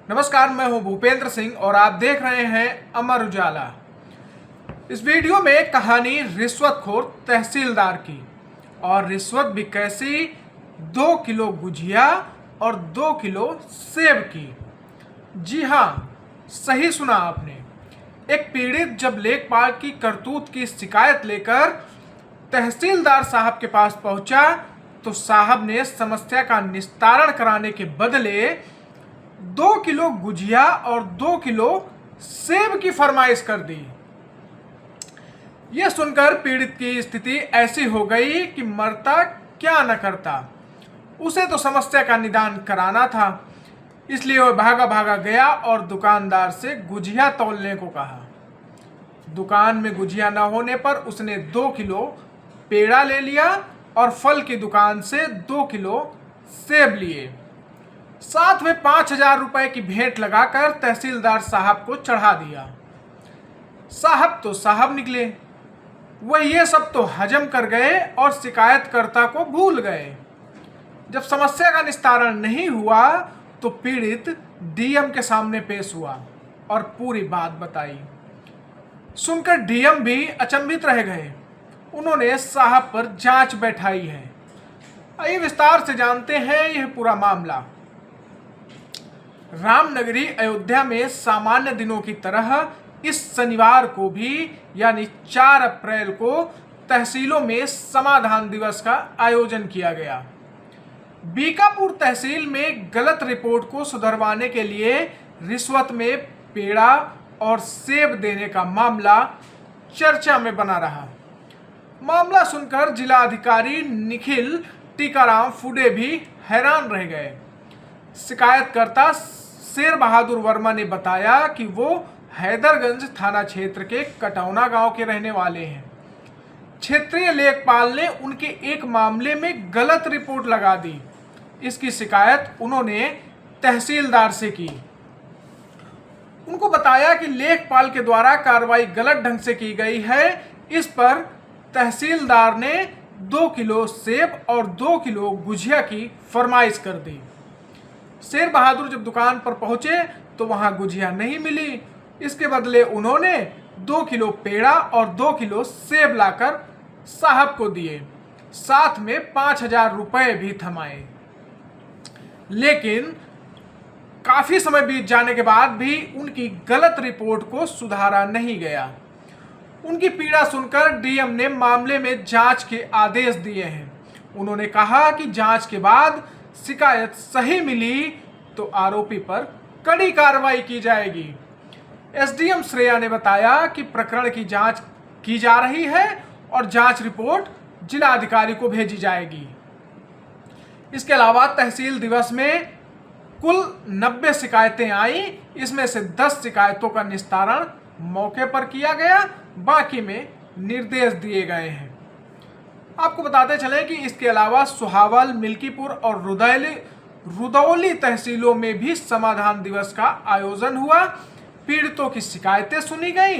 नमस्कार, मैं हूं भूपेंद्र सिंह और आप देख रहे हैं अमर उजाला। इस वीडियो में कहानी रिश्वतखोर तहसीलदार की और रिश्वत भी कैसी 2 किलो गुजिया और 2 किलो सेब की। जी हाँ, सही सुना आपने। एक पीड़ित जब लेखपाल की करतूत की शिकायत लेकर तहसीलदार साहब के पास पहुंचा तो साहब ने समस्या का निस्तारण कराने के बदले 2 किलो गुजिया और 2 किलो सेब की फरमाइश कर दी। यह सुनकर पीड़ित की स्थिति ऐसी हो गई कि मरता क्या न करता। उसे तो समस्या का निदान कराना था, इसलिए वह भागा भागा गया और दुकानदार से गुजिया तौलने को कहा। दुकान में गुजिया न होने पर उसने 2 किलो पेड़ा ले लिया और फल की दुकान से 2 किलो सेब लिए। साथ में 5,000 रुपए की भेंट लगाकर तहसीलदार साहब को चढ़ा दिया। साहब तो साहब निकले, वह ये सब तो हजम कर गए और शिकायतकर्ता को भूल गए। जब समस्या का निस्तारण नहीं हुआ तो पीड़ित डीएम के सामने पेश हुआ और पूरी बात बताई। सुनकर डीएम भी अचंभित रह गए। उन्होंने साहब पर जांच बैठाई है। आइए विस्तार से जानते हैं यह पूरा मामला। रामनगरी अयोध्या में सामान्य दिनों की तरह इस शनिवार को भी यानी 4 अप्रैल को तहसीलों में समाधान दिवस का आयोजन किया गया। बीकापुर तहसील में गलत रिपोर्ट को सुधरवाने के लिए रिश्वत में पेड़ा और सेब देने का मामला चर्चा में बना रहा। मामला सुनकर जिलाधिकारी निखिल टीकाराम फुडे भी हैरान रह गए। शिकायतकर्ता शेर बहादुर वर्मा ने बताया कि वो हैदरगंज थाना क्षेत्र के कटौना गांव के रहने वाले हैं। क्षेत्रीय लेखपाल ने उनके एक मामले में गलत रिपोर्ट लगा दी। इसकी शिकायत उन्होंने तहसीलदार से की। उनको बताया कि लेखपाल के द्वारा कार्रवाई गलत ढंग से की गई है। इस पर तहसीलदार ने 2 किलो सेब और 2 किलो गुजिया की फरमाइश कर दी। शेर बहादुर जब दुकान पर पहुंचे तो वहां गुजिया नहीं मिली। इसके बदले उन्होंने 2 किलो पेड़ा और 2 किलो सेब लाकर साहब को दिए। साथ में 5,000 रुपए भी थमाए। लेकिन काफी समय बीत जाने के बाद भी उनकी गलत रिपोर्ट को सुधारा नहीं गया। उनकी पीड़ा सुनकर डीएम ने मामले में जांच के आदेश दिए हैं। उन्होंने कहा कि जांच के बाद शिकायत सही मिली तो आरोपी पर कड़ी कार्रवाई की जाएगी। एसडीएम श्रेया ने बताया कि प्रकरण की जांच की जा रही है और जांच रिपोर्ट जिलाधिकारी को भेजी जाएगी। इसके अलावा तहसील दिवस में कुल 90 शिकायतें आई। इसमें से 10 शिकायतों का निस्तारण मौके पर किया गया, बाकी में निर्देश दिए गए हैं। आपको बताते चलें कि इसके अलावा सुहावल, मिल्कीपुर और रुदौली तहसीलों में भी समाधान दिवस का आयोजन हुआ। पीड़ितों की शिकायतें सुनी गई,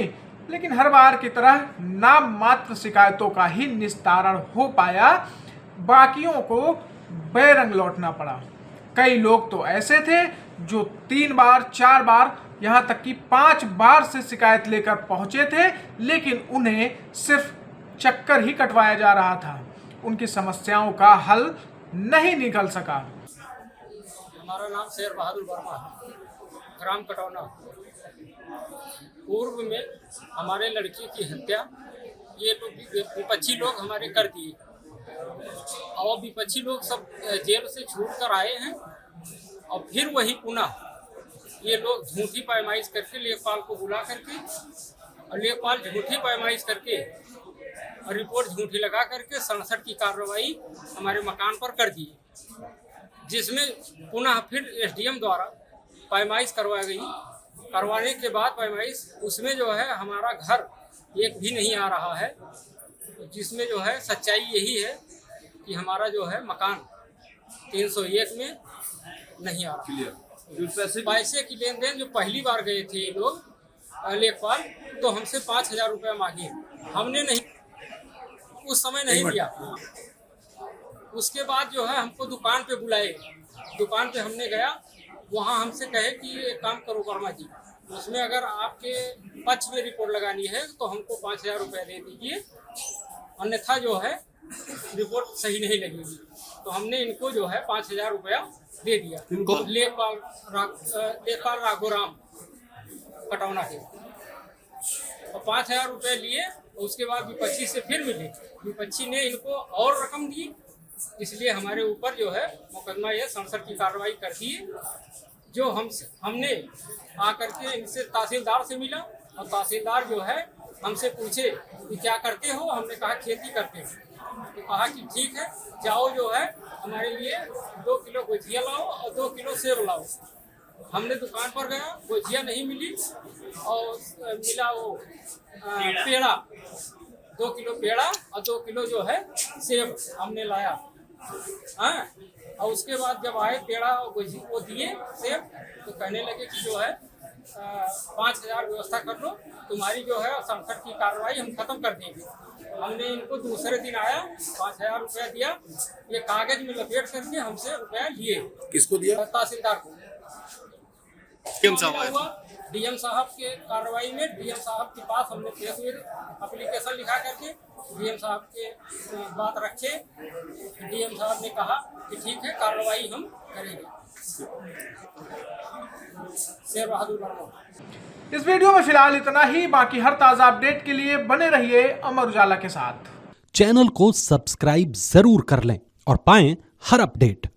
लेकिन हर बार की तरह नाम मात्र शिकायतों का ही निस्तारण हो पाया। बाकियों को बेरंग लौटना पड़ा। कई लोग तो ऐसे थे जो 3 बार, 4 बार, यहाँ तक कि 5 बार से शिकायत लेकर पहुंचे थे, लेकिन उन्हें सिर्फ चक्कर ही कटवाया जा रहा था। उनकी समस्याओं का हल नहीं निकल सका। हमारा नाम शेर बहादुर वर्मा है, ग्राम कटौना। पूर्व में हमारे लड़के की हत्या ये लोग विपक्षी लोग हमारे कर दिए और विपक्षी लोग सब जेल से छूट कर आए हैं और फिर वही पुनः ये लोग झूठी पैमाइश करके लेखपाल को बुला करके और लेखपाल झूठी पैमाइश करके और रिपोर्ट झूठी लगा करके 67 की कार्रवाई हमारे मकान पर कर दी, जिसमें पुनः फिर एसडीएम द्वारा पैमाइश करवाने के बाद पैमाइश उसमें जो है हमारा घर एक भी नहीं आ रहा है, जिसमें जो है सच्चाई यही है कि हमारा जो है मकान 301 में नहीं आ रहा। पैसे की लेन देन जो पहली बार गए थे ये लोग लेखपाल, तो हमसे 5,000 रुपया मांगे, हमने नहीं उस समय नहीं दिया। उसके बाद जो है हमको दुकान पे बुलाए, दुकान पे हमने गया, वहाँ हमसे कहे कि ये काम करो वर्मा जी, उसमें अगर आपके पक्ष में रिपोर्ट लगानी है तो हमको 5,000 रुपये दे दीजिए, अन्यथा जो है रिपोर्ट सही नहीं लगेगी। तो हमने इनको जो है 5,000 रुपया दे दिया। लेखपाल राघोराम कटौना के, और 5,000 रुपये लिए। उसके बाद विपक्षी से फिर मिले, विपक्षी ने इनको और रकम दी, इसलिए हमारे ऊपर जो है मुकदमा ये संसद की कार्रवाई कर दी। जो हमने आकर के इनसे तहसीलदार से मिला, और तहसीलदार जो है हमसे पूछे कि क्या करते हो, हमने कहा खेती करते हैं। तो कहा कि ठीक है, जाओ जो है हमारे लिए 2 किलो गुजिया लाओ और 2 किलो सेब लाओ। हमने दुकान पर गया, गुजिया नहीं मिली, और मिला वो पेड़ा, 2 किलो पेड़ा और 2 किलो जो है सेब हमने लाया। हाँ, और उसके बाद जब आए पेड़ा और गुजिया वो दिए सेब, तो कहने लगे कि जो है 5,000 व्यवस्था कर लो, तुम्हारी जो है संकट की कार्रवाई हम खत्म कर देंगे। हमने इनको दूसरे दिन आया, 5,000 रुपया दिया, ये कागज में लपेट करके हमसे रुपया लिए। किसको दिया? तहसीलदार को। डीएम साहब हुआ डीएम साहब के कार्रवाई में, डीएम साहब के पास हमने प्रेस एप्लीकेशन लिखा करके डीएम साहब के बात रखे। डीएम साहब ने कहा कि ठीक है, कार्रवाई हम करेंगे। शेर बहादुर वर्मा। इस वीडियो में फिलहाल इतना ही। बाकी हर ताज़ा अपडेट के लिए बने रहिए अमर उजाला के साथ। चैनल को सब्सक्राइब जरूर कर लें और पाएं हर अपडेट।